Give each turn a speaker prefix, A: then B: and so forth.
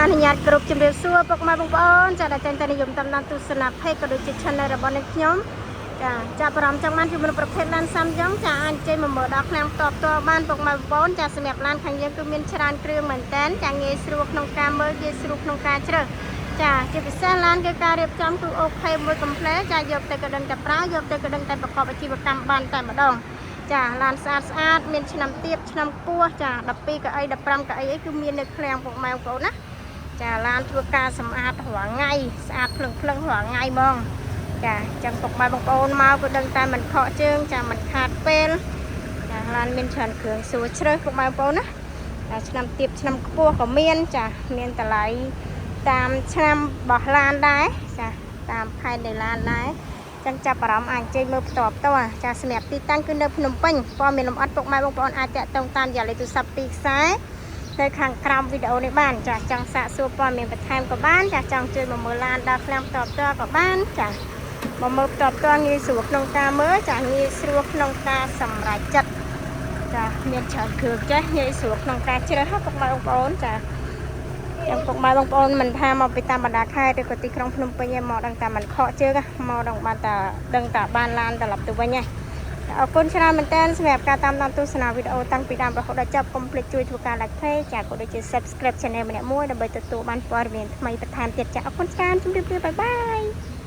A: អនុញ្ញាតគ្រប់ជំរាបសួរពុកម៉ែបងប្អូនចាដែលតែងតែនិយមតាមដានទស្សនភេទក៏ដូចជា channel របស់អ្នកខ្ញុំចាចាប់អារម្មណ៍ចង់បានជំនួសប្រភេទឡានសាំយ៉ុងចាអាចចេញមកមើលដល់ឆ្នាំតបតបានពុកម៉ែបងប្អូនចាសម្រាប់ឡានខាងយើងគឺមានច្រើនគ្រឿងមែនតើចាងាយស្រួលក្នុងការមើលងាយស្រួលក្នុងការជ្រើសចាជាពិសេសឡានគឺការរៀបចំគឺអូខេមួយកំផ្លែចាយកទៅក៏ដឹងតែប្រើយកទៅក៏ដឹងតែប្រកបអាជីវកម្មបានតែម្ដងចាឡានស្អាតមានឆ្នាំទៀបឆ្នាំខ្ពស់ចា12កៅអី15កៅអីអីគឺមាននៅឃ្លាំងពុកម៉ែបងប្អូនណាចាឡានធ្វើការសម្អាតរាល់ថ្ងៃស្អាតភ្លឹងរាល់ថ្ងៃហ្មងចាចឹងពុកម៉ែបងប្អូនមកក៏ដឹងតែមិនខកជើងចាមិនខាតពេលចាឡានមានច្រើនគ្រឿងសួរជ្រើសពុកម៉ែបងប្អូនណាចាឆ្នាំទៀបឆ្នាំខ្ពស់ក៏មានចាមានតម្លៃតាមឆ្នាំរបស់ឡានដែរចាតាមផែននៃឡានដែរចឹងចាប់អារម្មណ៍អាចចេញមើលផ្ទាល់ចាសម្រាប់ទីតាំងគឺនៅភ្នំពេញព័ត៌មានលម្អិតពុកម៉ែបងប្អូនអាចតាក់ទងតាមរយៈលេខទូរស័ព្ទពីខ្សែនៅខាងក្រោមវីដេអូនេះបានចាចង់សាកសួរព័ត៌មានបន្ថែមក៏បានចាចង់ជួយមកមើលឡានដល់ឃ្លាំងផ្ទាល់ក៏បានចាមកមើលផ្ទាល់ងាយស្រួលក្នុងការមើលចាងាយស្រួលក្នុងការសម្រេចចិត្តចាមានច្រើនគ្រឿងចេះងាយស្រួលក្នុងការជ្រើសពុកម៉ែបងប្អូនចាយ៉ាងពុកម៉ែបងប្អូនមិនថាមកពីតាមបណ្ដាខេត្តឬក៏ទីក្រុងភ្នំពេញឯងមកដឹងតែមិនខកជើងមកដឹងបានតែដឹងតែបានឡានត្រឡប់ទៅវិញឯងអរគុណច្រើនមែនតើសម្រាប់ការតាមដានទស្សនាវីដេអូតាំងពីដើមរហូតដល់ចប់កុំភ្លេចជួយធ្វើការ like page ចាក៏ដូចជា subscribe channel ម្នាក់មួយដើម្បីទទួលបានព័ត៌មានថ្មីបន្ថែមទៀតចាអរគុណច្រើនជម្រាបលាបាយបាយ